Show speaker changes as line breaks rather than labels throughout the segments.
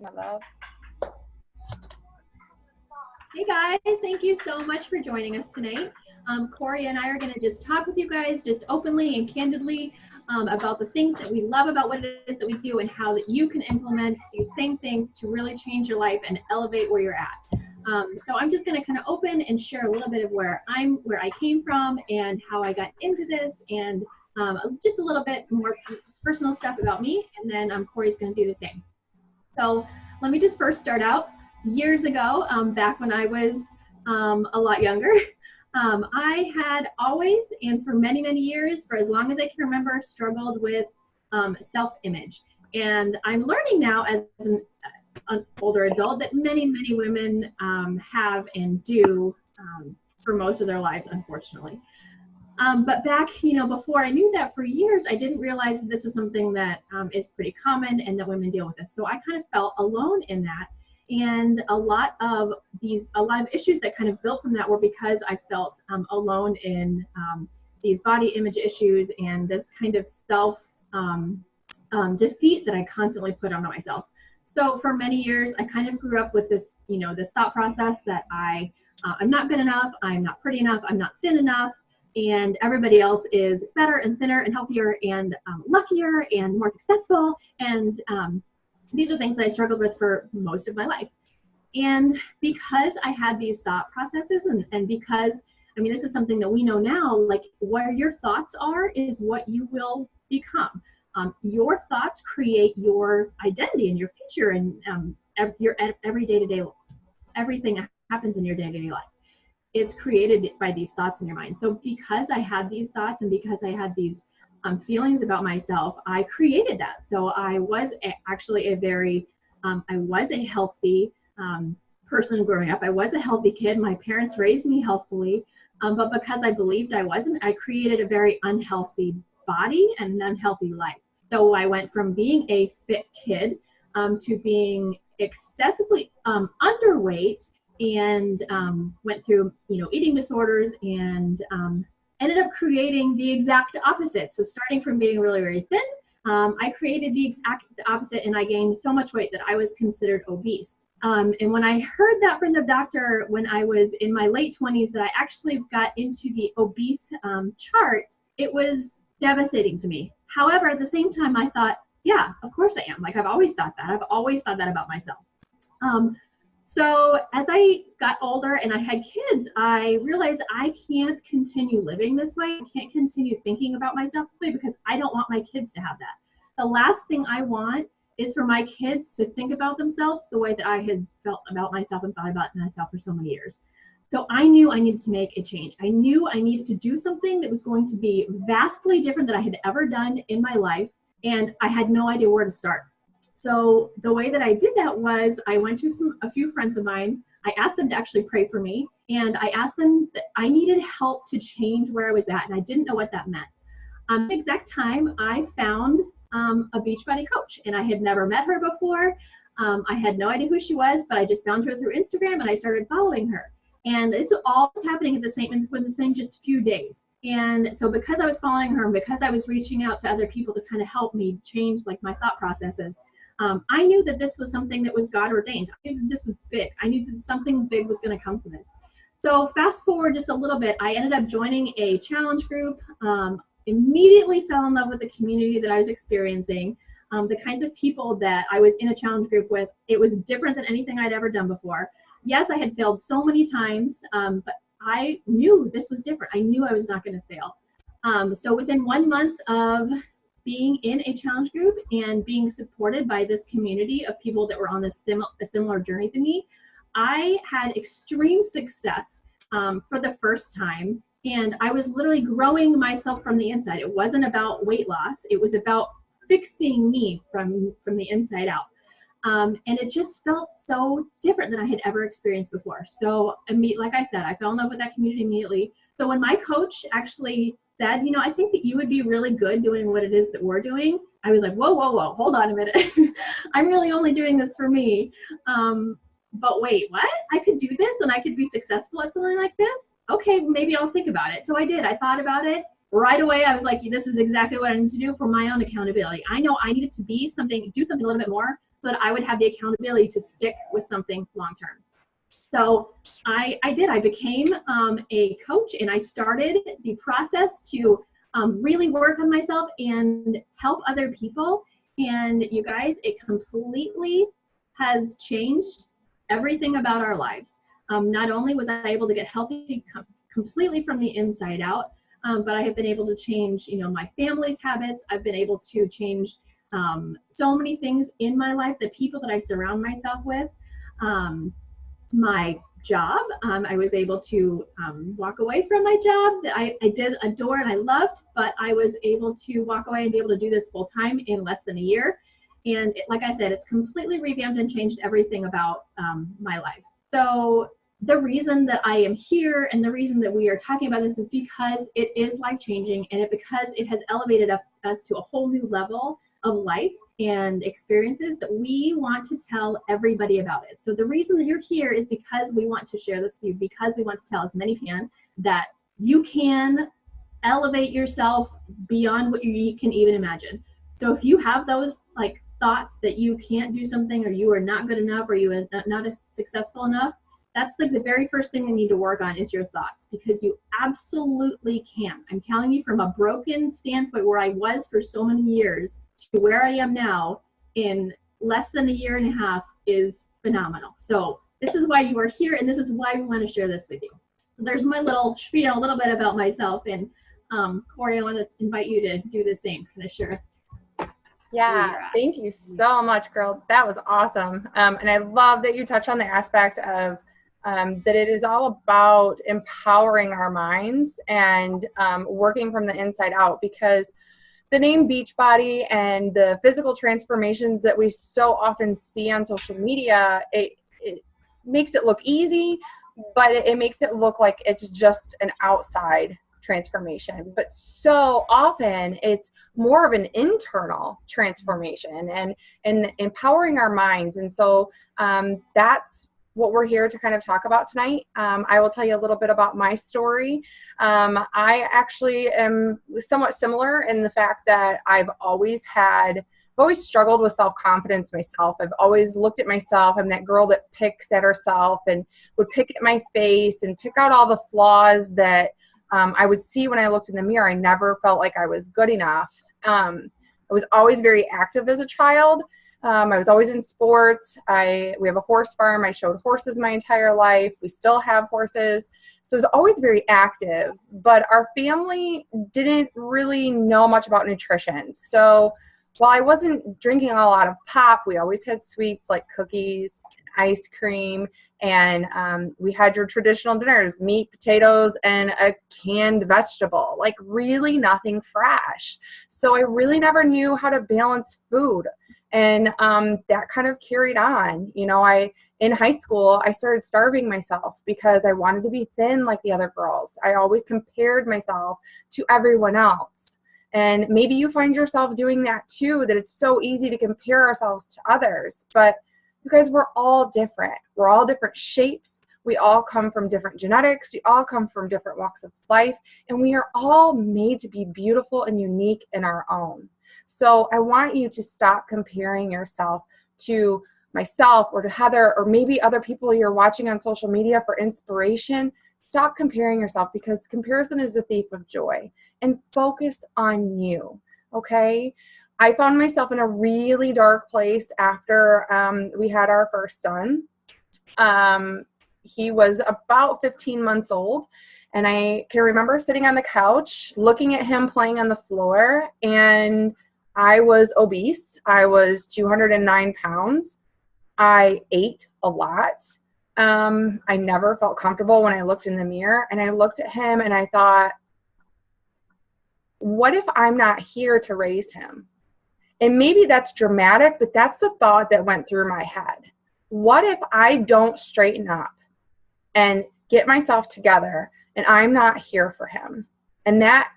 My love.
Hey guys, thank you so much for joining us tonight. Corey and I are going to just talk with you guys just openly and candidly about the things that we love about what it is that we do and how that you can implement these same things to really change your life and elevate where you're at. So I'm just going to kind of open and share a little bit of where I came from and how I got into this, and just a little bit more personal stuff about me, and then Corey's going to do the same. So let me just first start out. Years ago, back when I was a lot younger, I had always, and for many, many years, for as long as I can remember, struggled with self-image. And I'm learning now as an older adult that many, many women have and do for most of their lives, unfortunately. But back, before I knew that, for years, I didn't realize that this is something that is pretty common and that women deal with this. So I kind of felt alone in that. And a lot of issues that kind of built from that were because I felt alone in these body image issues and this kind of self defeat that I constantly put on myself. So for many years, I kind of grew up with this, this thought process that I'm not good enough, I'm not pretty enough, I'm not thin enough, and everybody else is better and thinner and healthier and luckier and more successful. And these are things that I struggled with for most of my life. And because I had these thought processes and because, this is something that we know now, like where your thoughts are is what you will become. Your thoughts create your identity and your future and your every day-to-day, everything that happens in your day-to-day life. It's created by these thoughts in your mind. So because I had these thoughts and because I had these feelings about myself, I created that. So I was actually I was a healthy person growing up. I was a healthy kid. My parents raised me healthfully, but because I believed I wasn't, I created a very unhealthy body and an unhealthy life. So I went from being a fit kid to being excessively underweight and went through, eating disorders and ended up creating the exact opposite. So starting from being really, really thin, I created the exact opposite, and I gained so much weight that I was considered obese. And when I heard that from the doctor when I was in my late 20s that I actually got into the obese chart, it was devastating to me. However, at the same time, I thought, yeah, of course I am. Like, I've always thought that. I've always thought that about myself. So as I got older and I had kids, I realized I can't continue living this way. I can't continue thinking about myself this way because I don't want my kids to have that. The last thing I want is for my kids to think about themselves the way that I had felt about myself and thought about myself for so many years. So I knew I needed to make a change. I knew I needed to do something that was going to be vastly different than I had ever done in my life, and I had no idea where to start. So the way that I did that was I went to a few friends of mine. I asked them to actually pray for me, and I asked them that I needed help to change where I was at, and I didn't know what that meant. At the exact time, I found a Beachbody coach, and I had never met her before. I had no idea who she was, but I just found her through Instagram, and I started following her. And this all was happening within the same just few days. And so because I was following her and because I was reaching out to other people to kind of help me change like my thought processes, I knew that this was something that was God ordained. I knew that this was big. I knew that something big was going to come from this. So fast forward just a little bit, I ended up joining a challenge group, immediately fell in love with the community that I was experiencing, the kinds of people that I was in a challenge group with. It was different than anything I'd ever done before. Yes, I had failed so many times, but I knew this was different. I knew I was not going to fail. So within 1 month of being in a challenge group and being supported by this community of people that were on a similar journey to me, I had extreme success for the first time. And I was literally growing myself from the inside. It wasn't about weight loss. It was about fixing me from the inside out. And it just felt so different than I had ever experienced before. So, like I said, I fell in love with that community immediately. So when my coach actually said, I think that you would be really good doing what it is that we're doing, I was like, whoa, hold on a minute. I'm really only doing this for me. But wait, what? I could do this and I could be successful at something like this? Okay, maybe I'll think about it. So I did. I thought about it. Right away, I was like, this is exactly what I need to do for my own accountability. I know I needed to do something a little bit more so that I would have the accountability to stick with something long term. So I became a coach, and I started the process to really work on myself and help other people. And you guys, it completely has changed everything about our lives. Not only was I able to get healthy completely from the inside out, but I have been able to change, my family's habits. I've been able to change so many things in my life, the people that I surround myself with. My job, I was able to walk away from my job that I did adore and I loved, but I was able to walk away and be able to do this full time in less than a year. And like I said, it's completely revamped and changed everything about my life. So the reason that I am here and the reason that we are talking about this is because it is life-changing, and because it has elevated us to a whole new level of life and experiences that we want to tell everybody about it. So the reason that you're here is because we want to share this with you, because we want to tell as many can that you can elevate yourself beyond what you can even imagine. So if you have those like thoughts that you can't do something, or you are not good enough, or you are not successful enough, that's like the very first thing you need to work on is your thoughts, because you absolutely can. I'm telling you, from a broken standpoint where I was for so many years to where I am now in less than a year and a half is phenomenal. So this is why you are here, and this is why we want to share this with you. So there's my little spiel, a little bit about myself, and Corey, I want to invite you to do the same, kind of share.
Yeah, thank you so much, girl. That was awesome. And I love that you touched on the aspect of that it is all about empowering our minds and working from the inside out, because the name Beachbody and the physical transformations that we so often see on social media, it makes it look easy, but it makes it look like it's just an outside transformation. But so often it's more of an internal transformation and empowering our minds. And so that's what we're here to kind of talk about tonight. I will tell you a little bit about my story. I actually am somewhat similar in the fact that I've always struggled with self-confidence myself. I've always looked at myself. I'm that girl that picks at herself and would pick at my face and pick out all the flaws that I would see when I looked in the mirror. I never felt like I was good enough. I was always very active as a child. I was always in sports. We have a horse farm. I showed horses my entire life. We still have horses. So I was always very active, but our family didn't really know much about nutrition. So while I wasn't drinking a lot of pop, we always had sweets like cookies, ice cream, and we had your traditional dinners, meat, potatoes, and a canned vegetable, like really nothing fresh. So I really never knew how to balance food. And that kind of carried on. In high school, I started starving myself because I wanted to be thin like the other girls. I always compared myself to everyone else. And maybe you find yourself doing that too, that it's so easy to compare ourselves to others. But you guys, we're all different. We're all different shapes. We all come from different genetics. We all come from different walks of life. And we are all made to be beautiful and unique in our own. So I want you to stop comparing yourself to myself or to Heather or maybe other people you're watching on social media for inspiration. Stop comparing yourself, because comparison is a thief of joy, and focus on you, okay? I found myself in a really dark place after we had our first son. He was about 15 months old, and I can remember sitting on the couch looking at him playing on the floor, and I was obese. I was 209 pounds. I ate a lot. I never felt comfortable when I looked in the mirror, and I looked at him and I thought, what if I'm not here to raise him? And maybe that's dramatic, but that's the thought that went through my head. What if I don't straighten up and get myself together and I'm not here for him? And that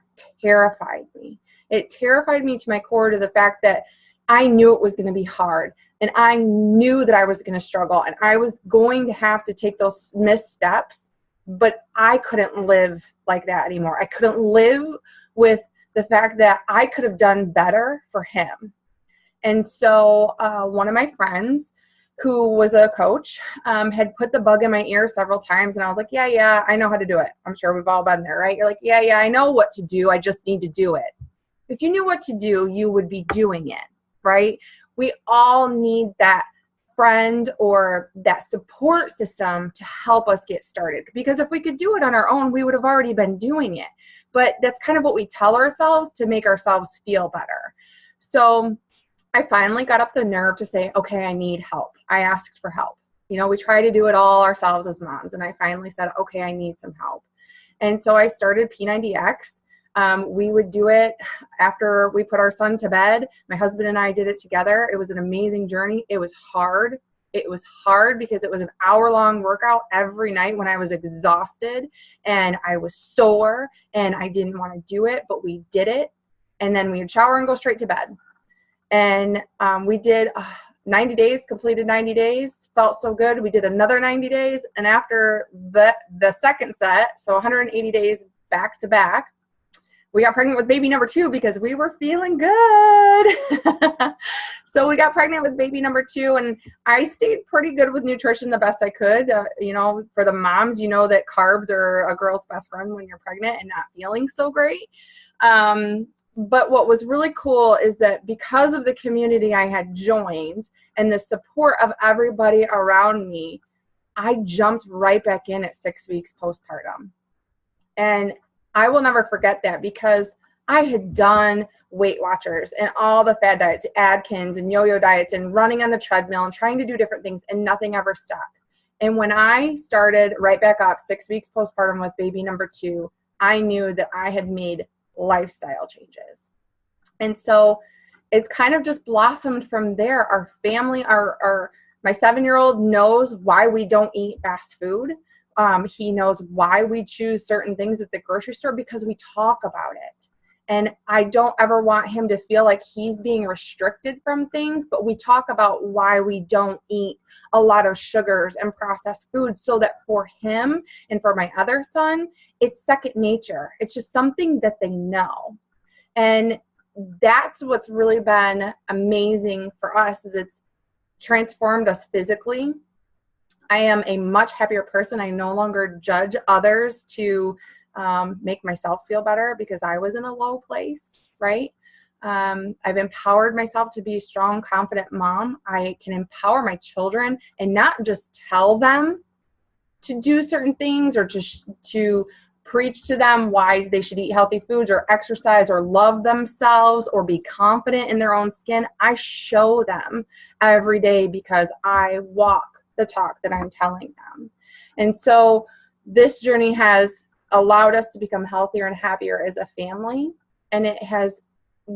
terrified me. It terrified me to my core, to the fact that I knew it was going to be hard, and I knew that I was going to struggle, and I was going to have to take those missteps, but I couldn't live like that anymore. I couldn't live with the fact that I could have done better for him. And so one of my friends who was a coach had put the bug in my ear several times. And I was like, yeah, I know how to do it. I'm sure we've all been there, right? You're like, yeah, I know what to do. I just need to do it. If you knew what to do, you would be doing it, right? We all need that friend or that support system to help us get started. Because if we could do it on our own, we would have already been doing it. But that's kind of what we tell ourselves to make ourselves feel better. So I finally got up the nerve to say, okay, I need help. I asked for help. You know, we try to do it all ourselves as moms. And I finally said, okay, I need some help. And so I started P90X. We would do it after we put our son to bed. My husband and I did it together. It was an amazing journey. It was hard. It was hard because it was an hour-long workout every night when I was exhausted and I was sore and I didn't want to do it, but we did it. And then we would shower and go straight to bed. And we did 90 days, completed 90 days, felt so good. We did another 90 days. And after the second set, so 180 days back to back, we got pregnant with baby number 2 because we were feeling good. So we got pregnant with baby number 2, and I stayed pretty good with nutrition the best I could. You know, for the moms, you know that carbs are a girl's best friend when you're pregnant and not feeling so great. But what was really cool is that because of the community I had joined and the support of everybody around me, I jumped right back in at 6 weeks postpartum. And I will never forget that because I had done Weight Watchers and all the fad diets, Atkins and yo-yo diets and running on the treadmill and trying to do different things, and nothing ever stuck. And when I started right back up 6 weeks postpartum with baby number 2, I knew that I had made lifestyle changes. And so it's kind of just blossomed from there. Our family, my 7-year-old knows why we don't eat fast food. He knows why we choose certain things at the grocery store because we talk about it. And I don't ever want him to feel like he's being restricted from things, but we talk about why we don't eat a lot of sugars and processed foods so that for him and for my other son, it's second nature. It's just something that they know. And that's what's really been amazing for us is it's transformed us physically. I am a much happier person. I no longer judge others to make myself feel better because I was in a low place, right? I've empowered myself to be a strong, confident mom. I can empower my children and not just tell them to do certain things or just to preach to them why they should eat healthy foods or exercise or love themselves or be confident in their own skin. I show them every day because I walk the talk that I'm telling them. And so this journey has allowed us to become healthier and happier as a family. And it has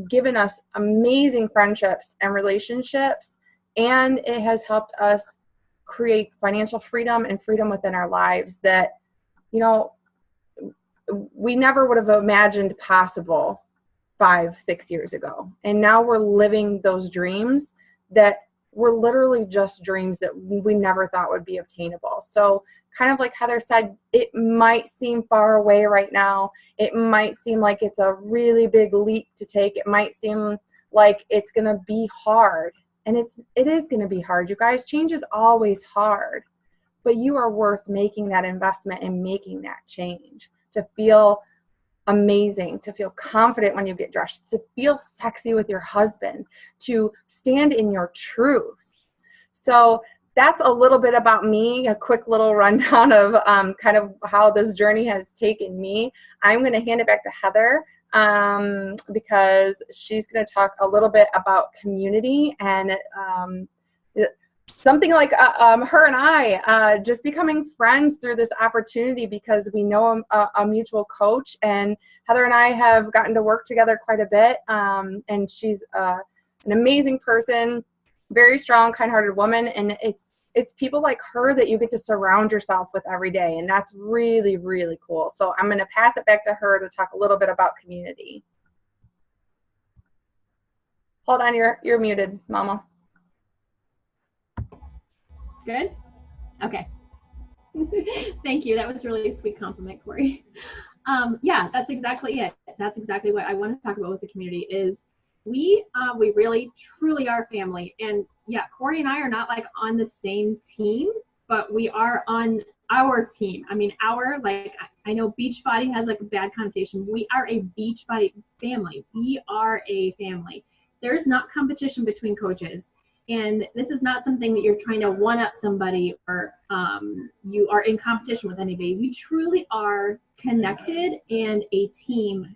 given us amazing friendships and relationships. And it has helped us create financial freedom and freedom within our lives that, you know, we never would have imagined possible 5-6 years ago. And now we're living those dreams that were literally just dreams that we never thought would be obtainable. So kind of like Heather said, it might seem far away right now. It might seem like it's a really big leap to take. It might seem like it's going to be hard. And it is going to be hard. You guys, change is always hard. But you are worth making that investment and making that change to feel amazing, to feel confident when you get dressed, to feel sexy with your husband, to stand in your truth. So that's a little bit about me, a quick little rundown of kind of how this journey has taken me. I'm going to hand it back to Heather because she's going to talk a little bit about community and something like her and I just becoming friends through this opportunity because we know a mutual coach, and Heather and I have gotten to work together quite a bit, and she's an amazing person, very strong, kind-hearted woman, and it's people like her that you get to surround yourself with every day, and that's really, really cool. So I'm going to pass it back to her to talk a little bit about community. Hold on, you're muted, Mama.
Good? Okay. Thank you. That was really a sweet compliment, Corey. Yeah, that's exactly it. That's exactly what I want to talk about with the community is we really truly are family. And yeah, Corey and I are not like on the same team, but we are on our team. I mean, I know Beachbody has like a bad connotation. We are a Beachbody family. We are a family. There's not competition between coaches. And this is not something that you're trying to one up somebody or you are in competition with anybody. We truly are connected and a team,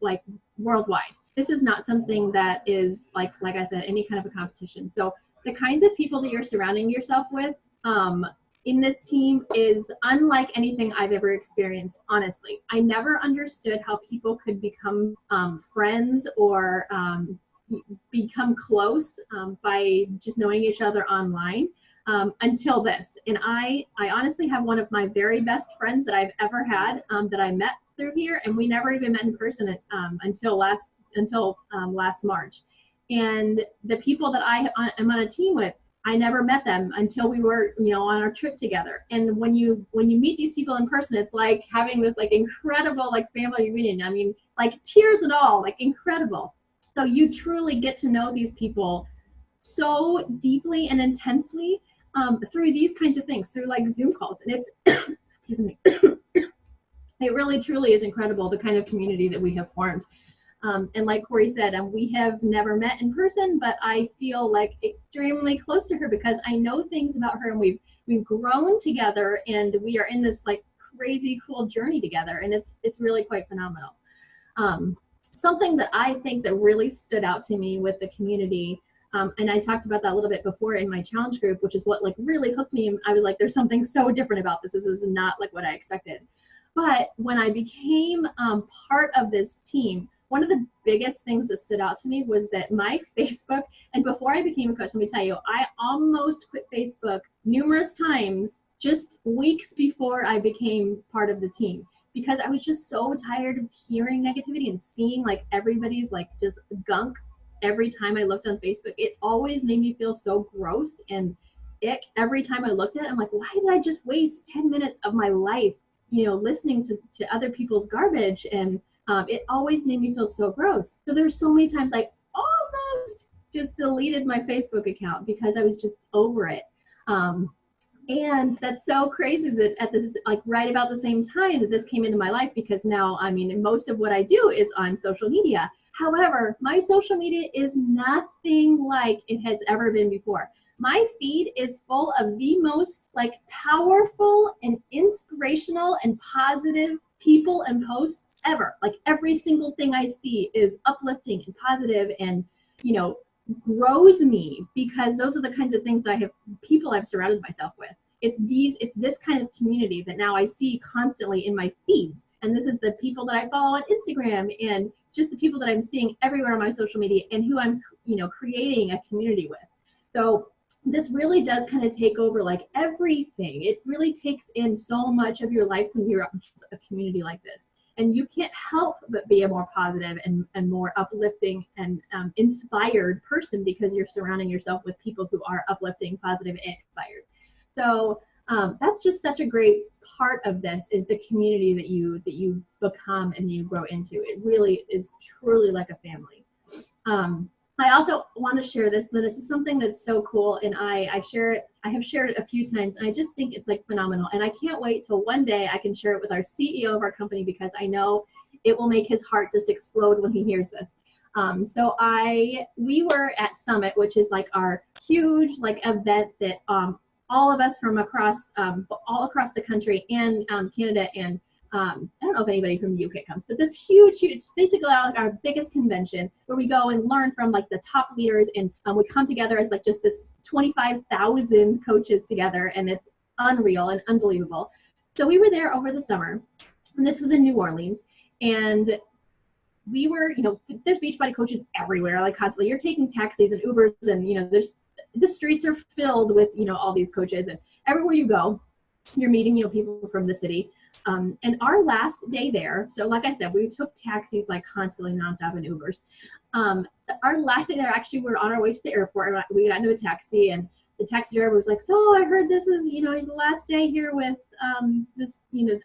like worldwide. This is not something that is like I said, any kind of a competition. So the kinds of people that you're surrounding yourself with in this team is unlike anything I've ever experienced, honestly. I never understood how people could become friends or become close by just knowing each other online until this. And I honestly have one of my very best friends that I've ever had that I met through here, and we never even met in person until last March. And the people that I'm on a team with, I never met them until we were, on our trip together. And when you meet these people in person, it's like having this like incredible like family reunion. I mean, like tears and all, like incredible. So you truly get to know these people so deeply and intensely through these kinds of things, through like Zoom calls. And it's, excuse me, it really truly is incredible, the kind of community that we have formed. And like Corey said, we have never met in person, but I feel like extremely close to her because I know things about her, and we've grown together, and we are in this like crazy cool journey together, and it's really quite phenomenal. Something that I think that really stood out to me with the community, and I talked about that a little bit before in my challenge group, which is what like really hooked me. I was like, there's something so different about this. This is not like what I expected. But when I became part of this team, one of the biggest things that stood out to me was that my Facebook, and before I became a coach, let me tell you, I almost quit Facebook numerous times just weeks before I became part of the team, because I was just so tired of hearing negativity and seeing like everybody's like just gunk every time I looked on Facebook. It always made me feel so gross and ick every time I looked at it. I'm like, why did I just waste 10 minutes of my life, listening to other people's garbage? And it always made me feel so gross. So there's so many times I almost just deleted my Facebook account because I was just over it. And that's so crazy that at this, like right about the same time that this came into my life, because now, I mean, most of what I do is on social media. However, my social media is nothing like it has ever been before. My feed is full of the most like powerful and inspirational and positive people and posts ever. Like every single thing I see is uplifting and positive and, grows me, because those are the kinds of things that people I've surrounded myself with. It's this kind of community that now I see constantly in my feeds. And this is the people that I follow on Instagram, and just the people that I'm seeing everywhere on my social media, and who I'm, creating a community with. So this really does kind of take over like everything. It really takes in so much of your life when you're a community like this. And you can't help but be a more positive and more uplifting and inspired person, because you're surrounding yourself with people who are uplifting, positive, and inspired. So that's just such a great part of this, is the community that you become and you grow into. It really is truly like a family. I also want to share this, that this is something that's so cool, and I have shared it a few times, and I just think it's like phenomenal. And I can't wait till one day I can share it with our CEO of our company, because I know it will make his heart just explode when he hears this. So we were at Summit, which is like our huge like event that all of us from all across the country and Canada, and I don't know if anybody from the UK comes, but this huge, basically our biggest convention, where we go and learn from like the top leaders, and we come together as like just this 25,000 coaches together, and it's unreal and unbelievable. So we were there over the summer, and this was in New Orleans, and we were, there's Beachbody coaches everywhere, like constantly. You're taking taxis and Ubers, and the streets are filled with all these coaches, and everywhere you go, you're meeting people from the city. And our last day there, so like I said, we took taxis like constantly nonstop and Ubers. Our last day there, actually, we were on our way to the airport, and we got into a taxi, and the taxi driver was like, so I heard this is, the last day here with this,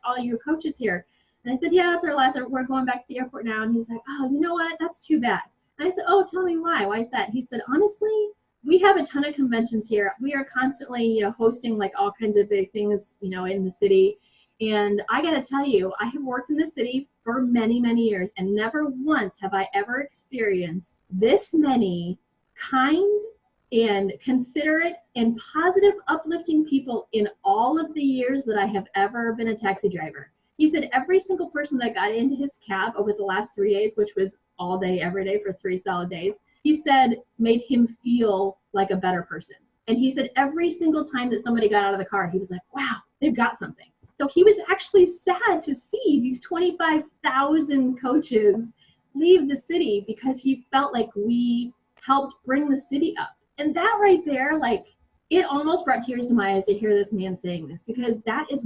all your coaches here. And I said, yeah, it's our last day. We're going back to the airport now. And he's like, oh, you know what? That's too bad. And I said, oh, tell me why. Why is that? He said, honestly, we have a ton of conventions here. We are constantly, hosting like all kinds of big things, in the city. And I got to tell you, I have worked in the city for many, many years, and never once have I ever experienced this many kind and considerate and positive, uplifting people in all of the years that I have ever been a taxi driver. He said every single person that got into his cab over the last 3 days, which was all day, every day for 3 solid days, he said made him feel like a better person. And he said every single time that somebody got out of the car, he was like, wow, they've got something. So he was actually sad to see these 25,000 coaches leave the city because he felt like we helped bring the city up. And that right there, like, it almost brought tears to my eyes to hear this man saying this, because that's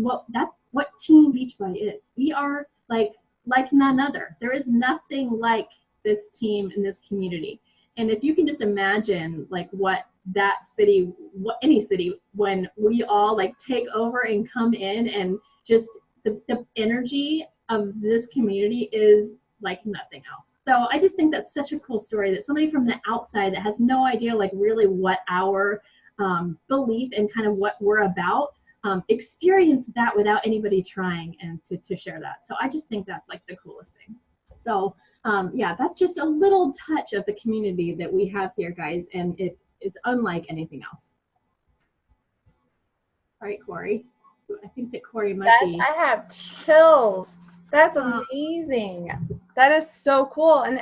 what Team Beachbody is. We are like none other. There is nothing like this team in this community. And if you can just imagine like what that city, any city, when we all like take over and come in, and just the energy of this community is like nothing else. So I just think that's such a cool story, that somebody from the outside that has no idea like really what our belief and kind of what we're about experience that without anybody trying and to share that. So I just think that's like the coolest thing. So yeah, that's just a little touch of the community that we have here, guys, and it is unlike anything else. All right, Corey. I think that Corey might be.
I have chills. That's amazing. That is so cool. And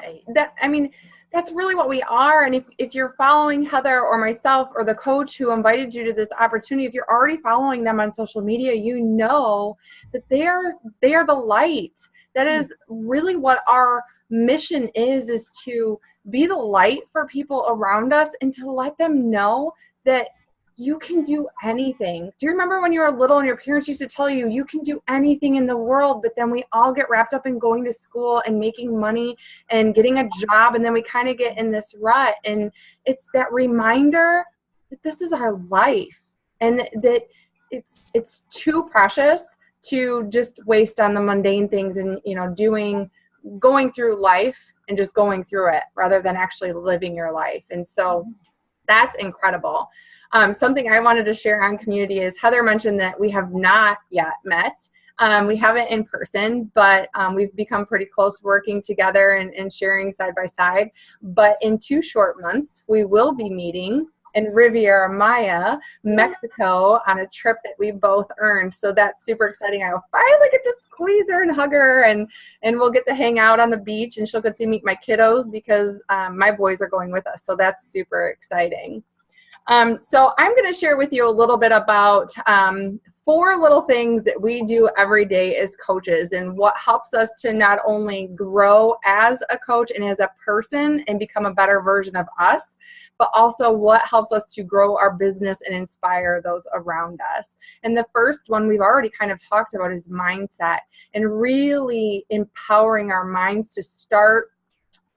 that's really what we are. And if you're following Heather or myself or the coach who invited you to this opportunity, if you're already following them on social media, you know that they are the light. That is really what our mission is to be the light for people around us and to let them know that you can do anything. Do you remember when you were little and your parents used to tell you, you can do anything in the world, but then we all get wrapped up in going to school and making money and getting a job, and then we kind of get in this rut. And it's that reminder that this is our life, and that it's too precious to just waste on the mundane things and, going through life and just going through it rather than actually living your life. And so that's incredible. Something I wanted to share on community is Heather mentioned that we have not yet met. We haven't in person, but we've become pretty close working together and sharing side by side. But in 2 short months, we will be meeting in Riviera Maya, Mexico, on a trip that we both earned. So that's super exciting. I will finally get to squeeze her and hug her, and we'll get to hang out on the beach, and she'll get to meet my kiddos because my boys are going with us. So that's super exciting. So I'm going to share with you a little bit about 4 little things that we do every day as coaches, and what helps us to not only grow as a coach and as a person and become a better version of us, but also what helps us to grow our business and inspire those around us. And the first one we've already kind of talked about is mindset, and really empowering our minds to start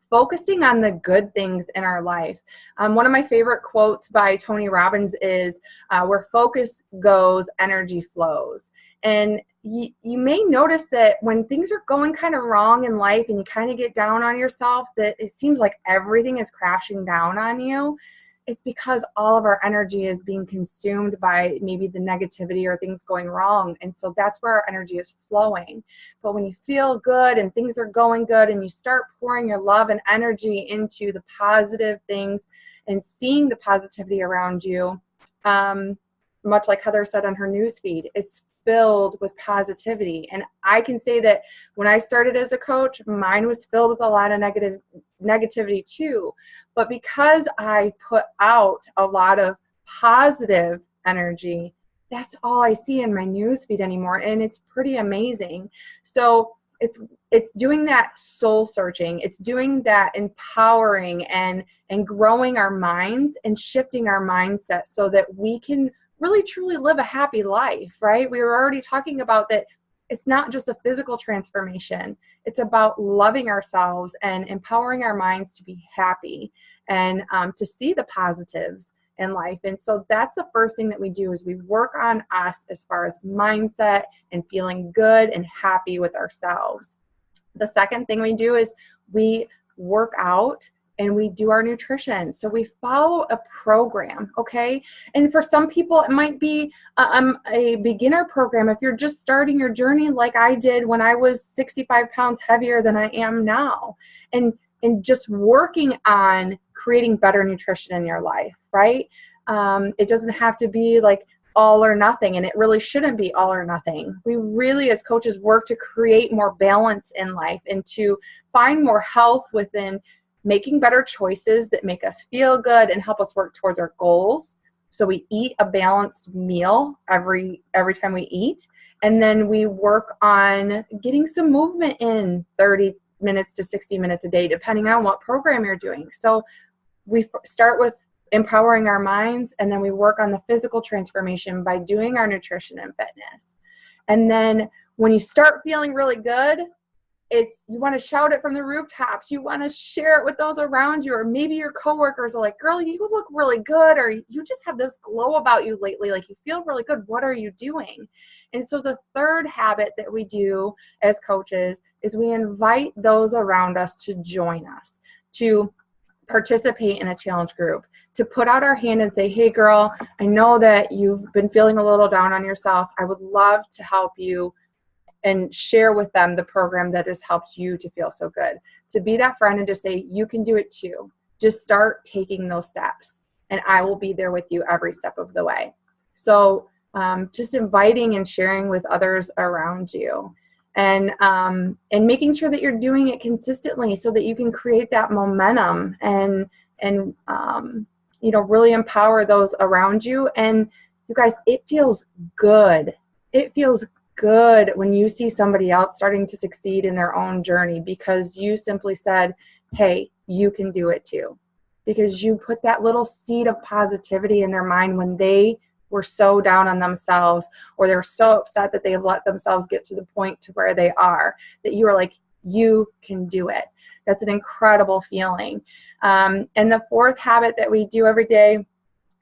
focusing on the good things in our life. One of my favorite quotes by Tony Robbins is, where focus goes, energy flows. And you may notice that when things are going kind of wrong in life and you kind of get down on yourself, that it seems like everything is crashing down on you. It's because all of our energy is being consumed by maybe the negativity or things going wrong. And so that's where our energy is flowing. But when you feel good and things are going good and you start pouring your love and energy into the positive things and seeing the positivity around you, much like Heather said on her newsfeed, it's filled with positivity. And I can say that when I started as a coach, mine was filled with a lot of negativity too. But because I put out a lot of positive energy, that's all I see in my newsfeed anymore. And it's pretty amazing. So it's doing that soul searching. It's doing that empowering and growing our minds and shifting our mindset so that we can really truly live a happy life, right? We were already talking about that. It's not just a physical transformation. It's about loving ourselves and empowering our minds to be happy and to see the positives in life. And so that's the first thing that we do, is we work on us as far as mindset and feeling good and happy with ourselves. The second thing we do is we work out and we do our nutrition. So we follow a program, okay? And for some people, it might be a beginner program. If you're just starting your journey like I did when I was 65 pounds heavier than I am now, and just working on creating better nutrition in your life, right? It doesn't have to be like all or nothing, and it really shouldn't be all or nothing. We really, as coaches, work to create more balance in life and to find more health within making better choices that make us feel good and help us work towards our goals. So we eat a balanced meal every time we eat, and then we work on getting some movement in 30 minutes to 60 minutes a day, depending on what program you're doing. So we start with empowering our minds, and then we work on the physical transformation by doing our nutrition and fitness. And then when you start feeling really good, you want to shout it from the rooftops. You want to share it with those around you, or maybe your coworkers are like, girl, you look really good, or you just have this glow about you lately, like you feel really good. What are you doing? And so the third habit that we do as coaches is we invite those around us to join us, to participate in a challenge group, to put out our hand and say, hey girl, I know that you've been feeling a little down on yourself. I would love to help you, and share with them the program that has helped you to feel so good. To be that friend and just say, you can do it too. Just start taking those steps, and I will be there with you every step of the way. So just inviting and sharing with others around you, and making sure that you're doing it consistently so that you can create that momentum and really empower those around you. And you guys, it feels good. It feels good when you see somebody else starting to succeed in their own journey, because you simply said, hey, you can do it too. Because you put that little seed of positivity in their mind when they were so down on themselves, or they're so upset that they've let themselves get to the point to where they are, that you are like, you can do it. That's an incredible feeling. And the fourth habit that we do every day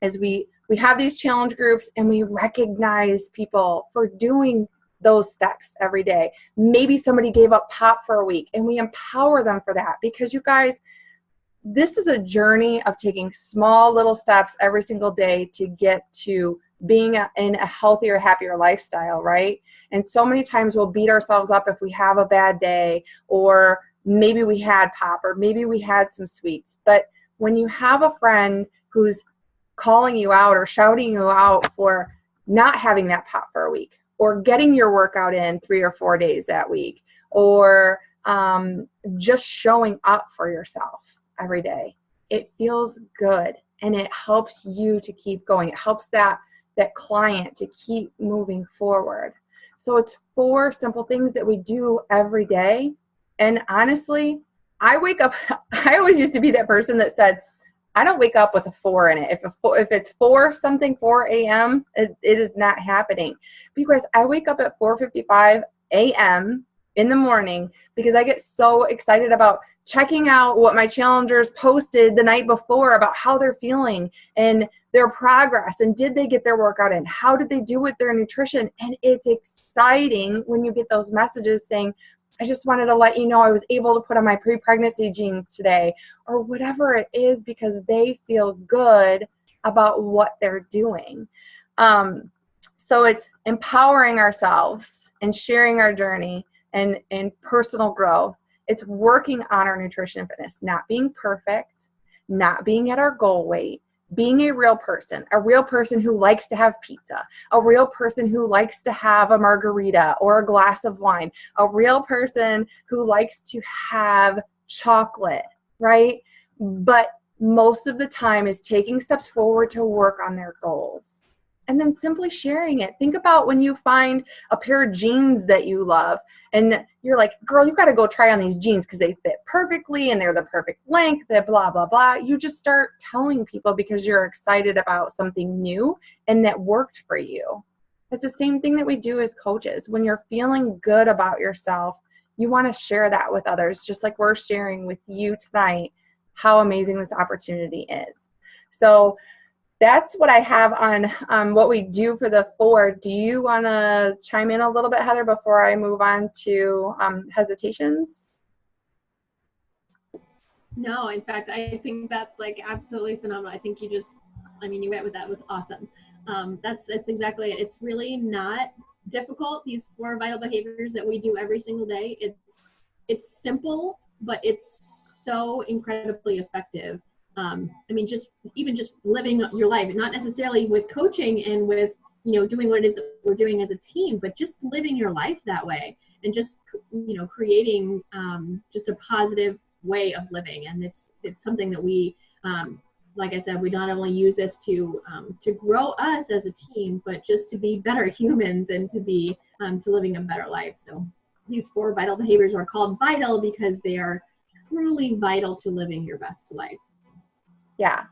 is we have these challenge groups, and we recognize people for doing those steps every day. Maybe somebody gave up pop for a week, and we empower them for that, because you guys, this is a journey of taking small little steps every single day to get to being in a healthier, happier lifestyle, right? And so many times we'll beat ourselves up if we have a bad day, or maybe we had pop, or maybe we had some sweets. But when you have a friend who's calling you out or shouting you out for not having that pop for a week, or getting your workout in 3 or 4 days that week, or just showing up for yourself every day, it feels good, and it helps you to keep going. It helps that client to keep moving forward. So it's 4 simple things that we do every day. And honestly, I wake up, I always used to be that person that said, I don't wake up with a 4 in it. If it's 4 a.m., it is not happening. Because I wake up at 4:55 a.m. in the morning, because I get so excited about checking out what my challengers posted the night before about how they're feeling and their progress, and did they get their workout in? How did they do with their nutrition? And it's exciting when you get those messages saying, I just wanted to let you know I was able to put on my pre-pregnancy jeans today, or whatever it is, because they feel good about what they're doing. So it's empowering ourselves and sharing our journey and personal growth. It's working on our nutrition and fitness, not being perfect, not being at our goal weight, being a real person who likes to have pizza, a real person who likes to have a margarita or a glass of wine, a real person who likes to have chocolate, right? But most of the time is taking steps forward to work on their goals. And then simply sharing it. Think about when you find a pair of jeans that you love, and you're like, girl, you got to go try on these jeans because they fit perfectly and they're the perfect length, that blah, blah, blah. You just start telling people because you're excited about something new and that worked for you. It's the same thing that we do as coaches. When you're feeling good about yourself, you want to share that with others, just like we're sharing with you tonight how amazing this opportunity is. So that's what I have on what we do for the 4. Do you want to chime in a little bit, Heather, before I move on to hesitations?
No, in fact, I think that's like absolutely phenomenal. I think you went with that. It was awesome. That's exactly it. It's really not difficult. These 4 vital behaviors that we do every single day. It's simple, but it's so incredibly effective. Just even just living your life, not necessarily with coaching and with doing what it is that we're doing as a team, but just living your life that way and just creating just a positive way of living. And it's something that we like I said, we not only use this to grow us as a team, but just to be better humans and to be to living a better life. So these 4 vital behaviors are called vital because they are truly vital to living your best life.
Yeah,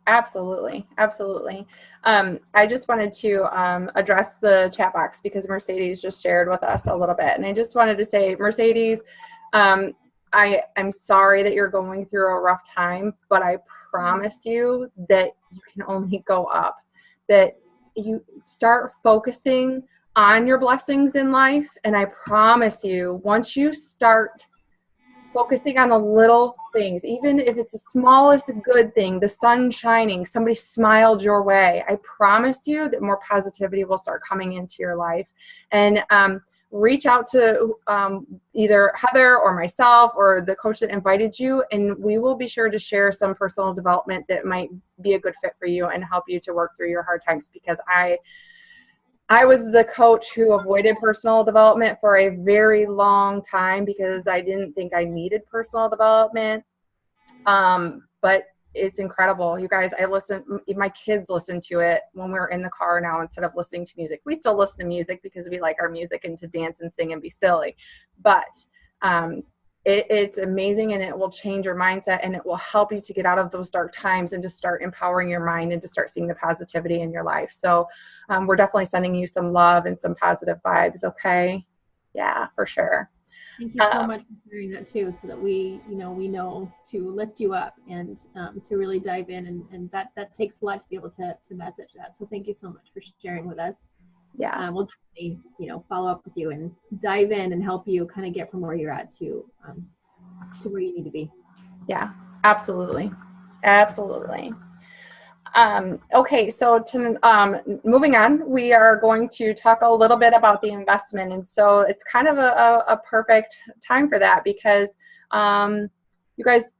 absolutely. Absolutely. I just wanted to address the chat box because Mercedes just shared with us a little bit. And I just wanted to say, Mercedes, I'm sorry that you're going through a rough time, but I promise you that you can only go up, that you start focusing on your blessings in life. And I promise you, once you start focusing on the little things, even if it's the smallest good thing, the sun shining, somebody smiled your way, I promise you that more positivity will start coming into your life. And reach out to either Heather or myself or the coach that invited you, and we will be sure to share some personal development that might be a good fit for you and help you to work through your hard times, because I was the coach who avoided personal development for a very long time because I didn't think I needed personal development. But it's incredible. You guys, my kids listen to it when we're in the car now instead of listening to music. We still listen to music because we like our music and to dance and sing and be silly. But it's amazing, and it will change your mindset, and it will help you to get out of those dark times and to start empowering your mind and to start seeing the positivity in your life. So we're definitely sending you some love and some positive vibes. Okay. Yeah, for sure.
Thank you so much for sharing that too, so that we know to lift you up and to really dive in, and that takes a lot to be able to message that. So thank you so much for sharing with us.
Yeah.
We'll definitely, follow up with you and dive in and help you kind of get from where you're at to where you need to be.
Yeah, absolutely. Absolutely. Okay, so moving on, we are going to talk a little bit about the investment. And so it's kind of a perfect time for that because you guys,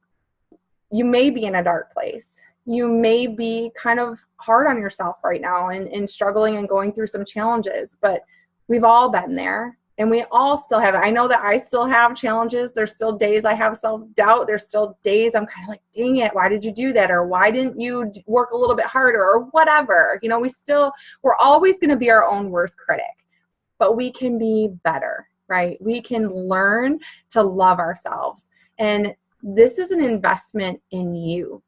you may be in a dark place. You may be kind of hard on yourself right now and struggling and going through some challenges, but we've all been there. And we all still have it. I know that I still have challenges. There's still days I have self-doubt. There's still days I'm kind of like, dang it, why did you do that? Or why didn't you work a little bit harder or whatever? We're always going to be our own worst critic, but we can be better, right? We can learn to love ourselves. And this is an investment in you.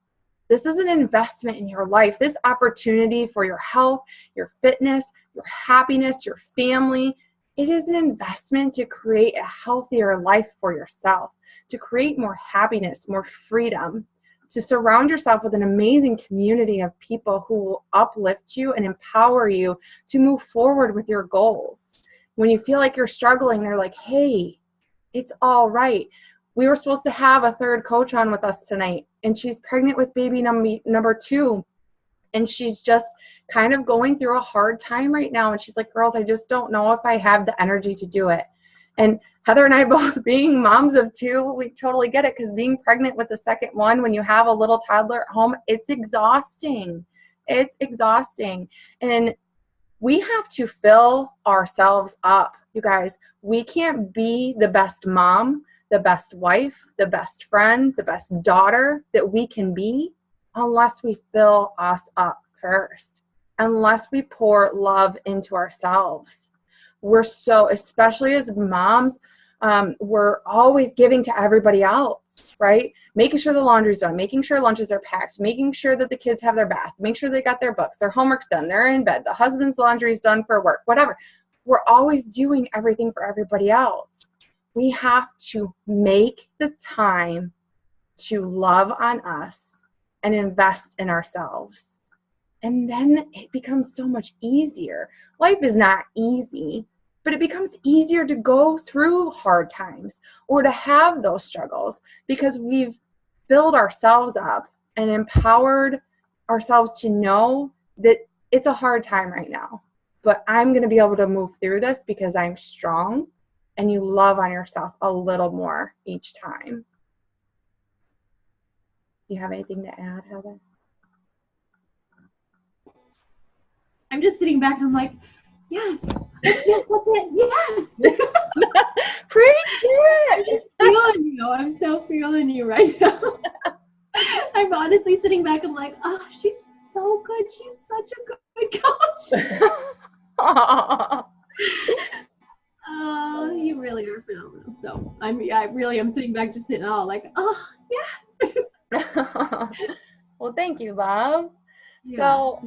This is an investment in your life. This opportunity for your health, your fitness, your happiness, your family. It is an investment to create a healthier life for yourself, to create more happiness, more freedom, to surround yourself with an amazing community of people who will uplift you and empower you to move forward with your goals. When you feel like you're struggling, they're like, hey, it's all right. We were supposed to have a third coach on with us tonight, and she's pregnant with baby number 2. And she's just kind of going through a hard time right now. And she's like, girls, I just don't know if I have the energy to do it. And Heather and I both being moms of 2, we totally get it, because being pregnant with the second one, when you have a little toddler at home, it's exhausting. It's exhausting. And we have to fill ourselves up, you guys. We can't be the best mom, the best wife, the best friend, the best daughter that we can be unless we fill us up first, unless we pour love into ourselves. Especially as moms, we're always giving to everybody else, right? Making sure the laundry's done, making sure lunches are packed, making sure that the kids have their bath, make sure they got their books, their homework's done, they're in bed, the husband's laundry's done for work, whatever. We're always doing everything for everybody else. We have to make the time to love on us and invest in ourselves. And then it becomes so much easier. Life is not easy, but it becomes easier to go through hard times or to have those struggles because we've filled ourselves up and empowered ourselves to know that it's a hard time right now, but I'm going to be able to move through this because I'm strong, and you love on yourself a little more each time. Do you have anything to add, Heather?
I'm just sitting back and I'm like, yes, yes, that's it, yes.
Preach it.
I'm just feeling you. I'm so feeling you right now. I'm honestly sitting back. I'm like, oh, she's so good. She's such a good coach. You really are phenomenal. So I really am sitting back just in awe, like, oh, yes.
Well, thank you, love.
Yeah.
So,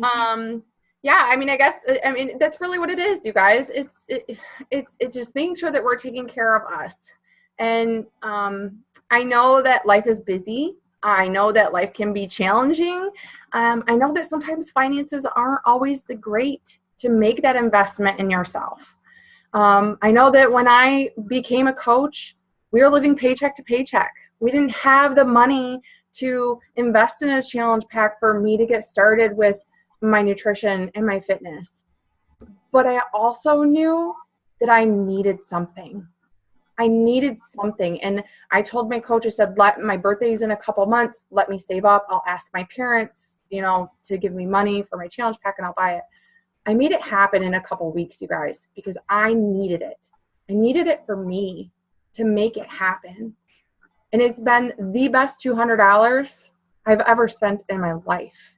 yeah, I mean, that's really what it is, you guys. It's just making sure that we're taking care of us. And I know that life is busy. I know that life can be challenging. I know that sometimes finances aren't always the great to make that investment in yourself. I know that when I became a coach, we were living paycheck to paycheck. We didn't have the money to invest in a challenge pack for me to get started with my nutrition and my fitness. But I also knew that I needed something. I needed something. And I told my coach, I said, my birthday's in a couple months. Let me save up. I'll ask my parents, to give me money for my challenge pack, and I'll buy it. I made it happen in a couple weeks, you guys, because I needed it. I needed it for me to make it happen. And it's been the best $200 I've ever spent in my life,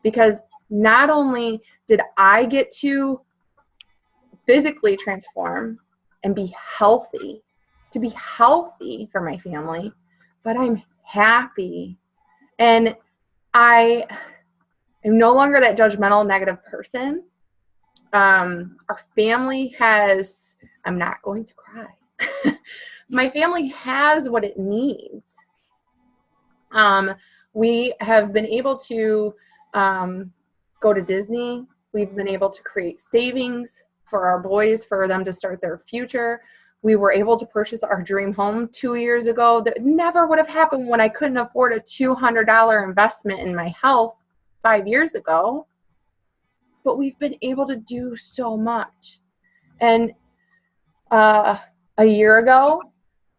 because not only did I get to physically transform and be healthy, to be healthy for my family, but I'm happy. And I am no longer that judgmental, negative person. Our family has, I'm not going to cry. My family has what it needs. We have been able to go to Disney. We've been able to create savings for our boys, for them to start their future. We were able to purchase our dream home 2 years ago. That never would have happened when I couldn't afford a $200 investment in my health 5 years ago. But we've been able to do so much. And a year ago,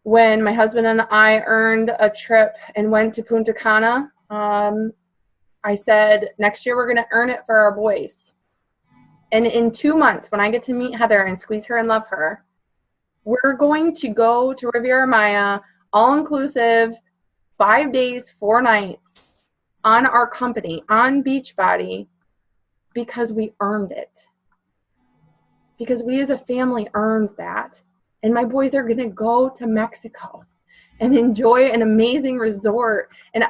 when my husband and I earned a trip and went to Punta Cana, I said, next year we're going to earn it for our boys. And in 2 months, when I get to meet Heather and squeeze her and love her, we're going to go to Riviera Maya, all-inclusive, 5 days, 4 nights, on our company, on Beachbody, because we earned it. Because we as a family earned that. And my boys are going to go to Mexico and enjoy an amazing resort. And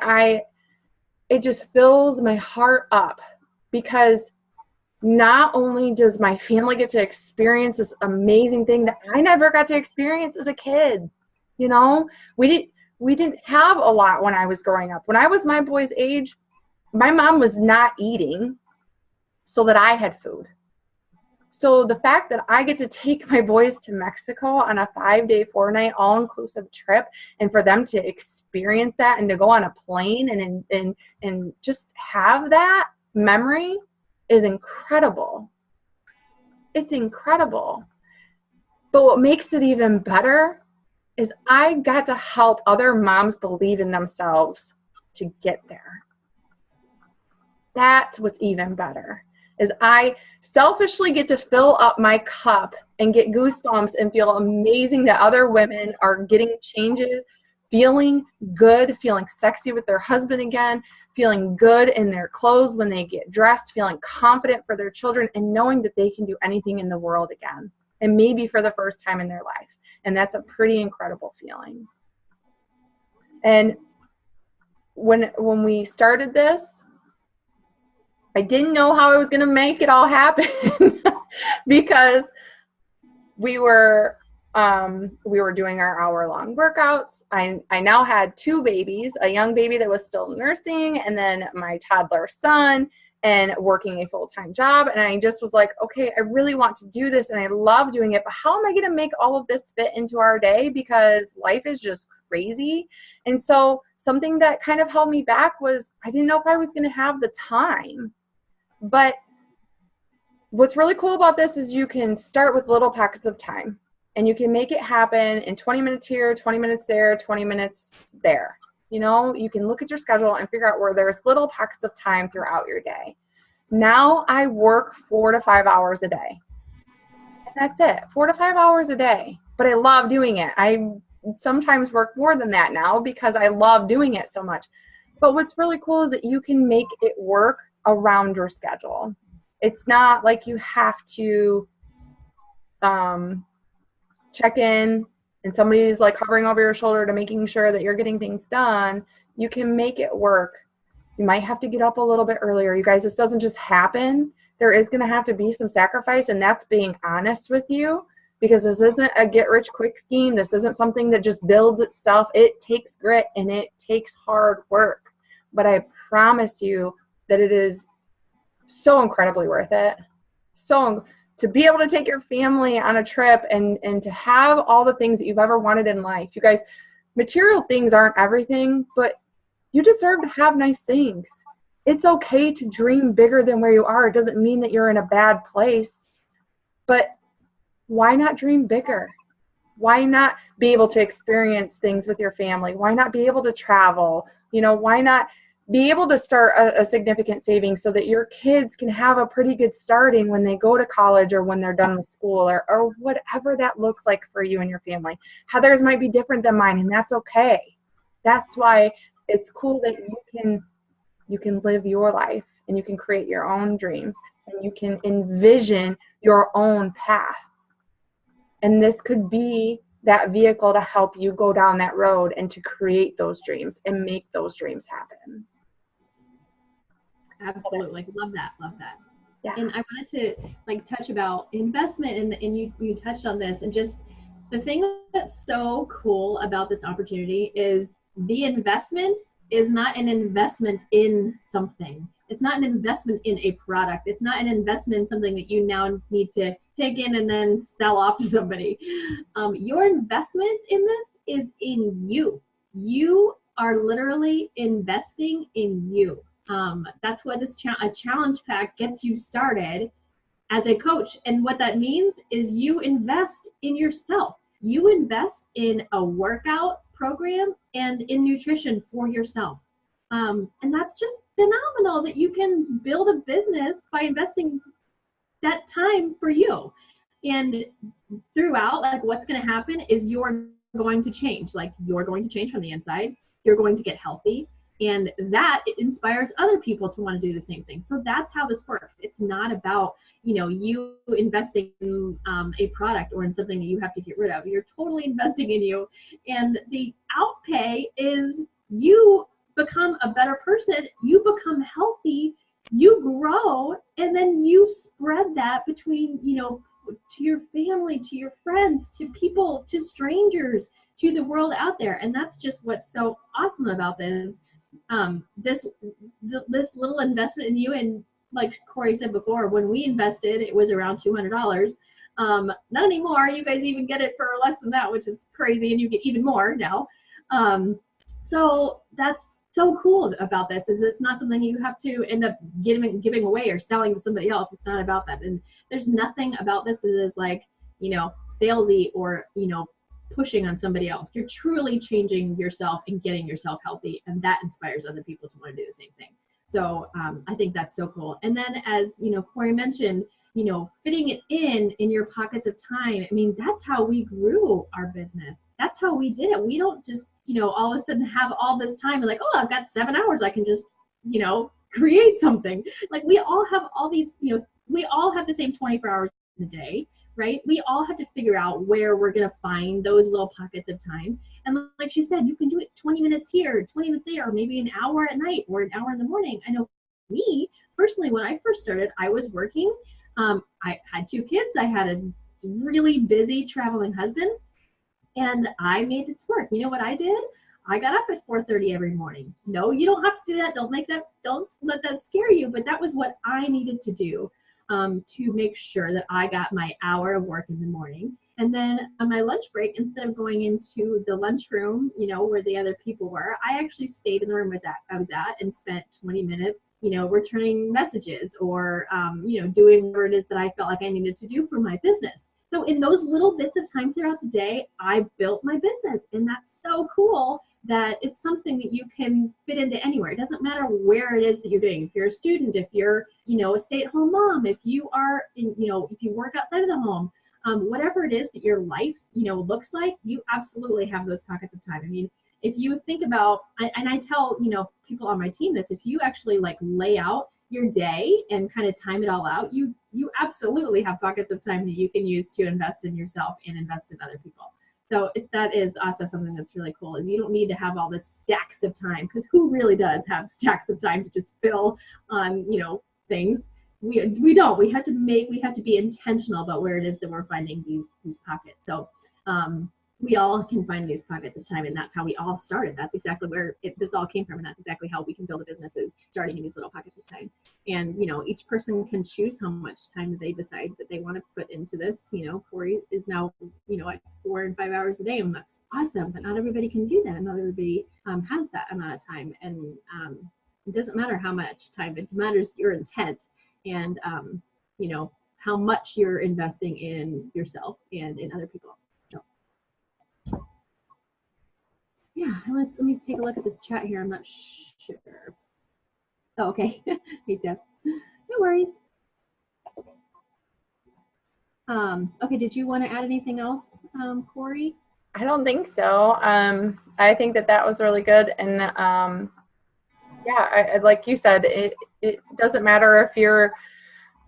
it just fills my heart up, because not only does my family get to experience this amazing thing that I never got to experience as a kid. We didn't have a lot when I was growing up. When I was my boy's age, my mom was not eating so that I had food. So the fact that I get to take my boys to Mexico on a 5-day, 4-night, all-inclusive trip, and for them to experience that and to go on a plane and just have that memory is incredible. It's incredible. But what makes it even better is I got to help other moms believe in themselves to get there. That's what's even better. Is I selfishly get to fill up my cup and get goosebumps and feel amazing that other women are getting changes, feeling good, feeling sexy with their husband again, feeling good in their clothes when they get dressed, feeling confident for their children, and knowing that they can do anything in the world again, and maybe for the first time in their life. And that's a pretty incredible feeling. And when we started this, I didn't know how I was going to make it all happen because we were doing our hour-long workouts. I now had 2 babies, a young baby that was still nursing, and then my toddler son, and working a full-time job. And I just was like, okay, I really want to do this, and I love doing it, but how am I going to make all of this fit into our day? Because life is just crazy. And so something that kind of held me back was I didn't know if I was going to have the time. But what's really cool about this is you can start with little pockets of time, and you can make it happen in 20 minutes here, 20 minutes there, 20 minutes there. You know, you can look at your schedule and figure out where there's little pockets of time throughout your day. Now I work 4 to 5 hours a day. And that's it, 4 to 5 hours a day. But I love doing it. I sometimes work more than that now because I love doing it so much. But what's really cool is that you can make it work around your schedule. It's not like you have to check in and somebody's like hovering over your shoulder to making sure that you're getting things done. You can make it work. You might have to get up a little bit earlier. You guys, this doesn't just happen. There is going to have to be some sacrifice, and that's being honest with you, because this isn't a get-rich-quick scheme. This isn't something that just builds itself. It takes grit and it takes hard work. But I promise you that it is so incredibly worth it. So to be able to take your family on a trip and to have all the things that you've ever wanted in life. You guys, material things aren't everything, but you deserve to have nice things. It's okay to dream bigger than where you are. It doesn't mean that you're in a bad place, but why not dream bigger? Why not be able to experience things with your family? Why not be able to travel? You know, why not be able to start a significant savings so that your kids can have a pretty good starting when they go to college or when they're done with school, or whatever that looks like for you and your family. Heather's might be different than mine, and that's okay. That's why it's cool that you can live your life and you can create your own dreams and you can envision your own path. And this could be that vehicle to help you go down that road and to create those dreams and make those dreams happen.
Absolutely. Love that.
Yeah.
And I wanted to like touch about investment, and you touched on this, and just the thing that's so cool about this opportunity is the investment is not an investment in something. It's not an investment in a product. It's not an investment in something that you now need to take in and then sell off to somebody. Your investment in this is in you. You are literally investing in you. That's what this a challenge pack gets you started as a coach. And what that means is you invest in yourself. You invest in a workout program and in nutrition for yourself. And that's just phenomenal that you can build a business by investing that time for you. And throughout, like, what's going to happen is you're going to change. Like, you're going to change from the inside. You're going to get healthy. And that inspires other people to want to do the same thing. So that's how this works. It's not about, you investing in a product or in something that you have to get rid of. You're totally investing in you. And the outpay is you become a better person. You become healthy. You grow. And then you spread that between, to your family, to your friends, to people, to strangers, to the world out there. And that's just what's so awesome about this. This little investment in you, and like Corey said before, when we invested, it was around $200. Not anymore. You guys even get it for less than that, which is crazy, and you get even more now. So that's so cool about this, is it's not something you have to end up giving away or selling to somebody else. It's not about that. And there's nothing about this that is like, salesy or, pushing on somebody else. You're truly changing yourself and getting yourself healthy, and that inspires other people to want to do the same thing. So I think that's so cool. And then, as Corey mentioned, fitting it in your pockets of time. I mean, that's how we grew our business. That's how we did it. We don't just all of a sudden have all this time and like, oh, I've got 7 hours, I can just create something. Like, we all have all these, we all have the same 24 hours in a day. Right? We all have to figure out where we're going to find those little pockets of time. And like she said, you can do it 20 minutes here, 20 minutes there, or maybe an hour at night or an hour in the morning. I know for me, personally, when I first started, I was working. I had 2 kids. I had a really busy traveling husband, and I made it work. You know what I did? I got up at 4:30 every morning. No, you don't have to do that. Don't let that scare you. But that was what I needed to do. to make sure that I got my hour of work in the morning. And then on my lunch break, instead of going into the lunchroom, you know, where the other people were, I actually stayed in the room I was at and spent 20 minutes, you know, returning messages or, you know, doing whatever it is that I felt like I needed to do for my business. So in those little bits of time throughout the day, I built my business. And that's so cool that it's something that you can fit into anywhere. It doesn't matter where it is that you're doing. If you're a student, if you're, you know, a stay-at-home mom, if you are, you know, if you work outside of the home, whatever it is that your life, you know, looks like, you absolutely have those pockets of time. I mean, if you think about, and I tell, you know, people on my team this, if you actually like lay out your day and kind of time it all out, you absolutely have pockets of time that you can use to invest in yourself and invest in other people. So that is also something that's really cool, is you don't need to have all this stacks of time, because who really does have stacks of time to just fill on, you know, things? We don't. We have to be intentional about where it is that we're finding these pockets. So we all can find these pockets of time, and that's how we all started. That's exactly where this all came from, and that's exactly how we can build a business, is starting in these little pockets of time. And you know, each person can choose how much time they decide that they want to put into this. You know, Corey is now, you know, at 4 and 5 hours a day, and that's awesome. But not everybody can do that, and not everybody has that amount of time. And it doesn't matter how much time; it matters your intent. And you know, how much you're investing in yourself and in other people. So, yeah, let me take a look at this chat here. I'm not sure. Oh, okay. Hey, Deb. No worries. Okay, did you want to add anything else, Corey?
I don't think so. I think that was really good. And yeah, like you said, it doesn't matter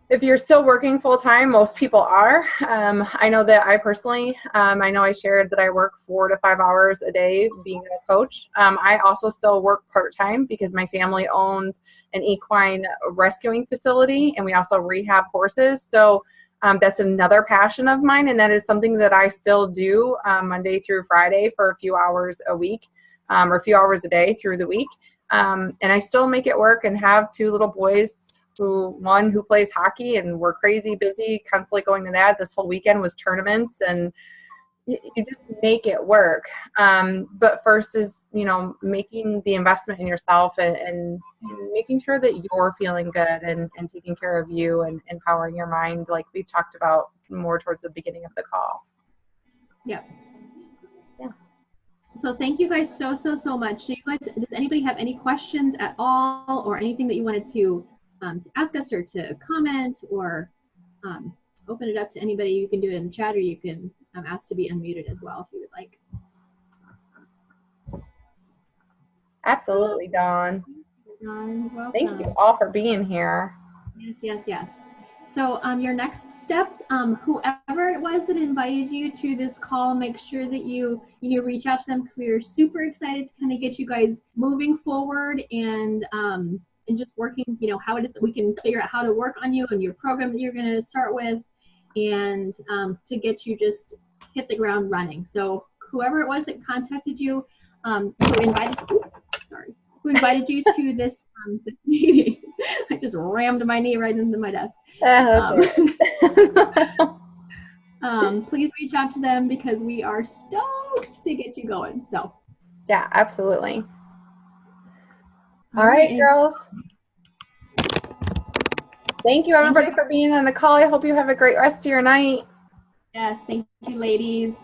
if you're still working full time. Most people are. I know that I personally, I know I shared that I work 4 to 5 hours a day being a coach. I also still work part-time because my family owns an equine rescuing facility, and we also rehab horses. So that's another passion of mine, and that is something that I still do Monday through Friday for a few hours a week, or a few hours a day through the week. And I still make it work, and have 2 little boys, one who plays hockey, and we're crazy busy constantly going to that. This whole weekend was tournaments, and you just make it work. But first is, you know, making the investment in yourself and making sure that you're feeling good and taking care of you and empowering your mind, like we've talked about more towards the beginning of the call.
Yeah. So thank you guys so much. Does anybody have any questions at all, or anything that you wanted to ask us, or to comment, or open it up to anybody? You can do it in chat, or you can ask to be unmuted as well if you would like.
Absolutely, Dawn.
Welcome.
Thank you all for being here.
Yes. So your next steps, whoever it was that invited you to this call, make sure that you reach out to them, because we are super excited to kind of get you guys moving forward and just working, you know, how it is that we can figure out how to work on you and your program that you're going to start with, and to get you just hit the ground running. So whoever it was that contacted you, who invited you to this meeting. I just rammed my knee right into my desk. Please reach out to them, because we are stoked to get you going. So
yeah, absolutely. All right, girls. Thank you, everybody, for being on the call. I hope you have a great rest of your night.
Yes, thank you, ladies.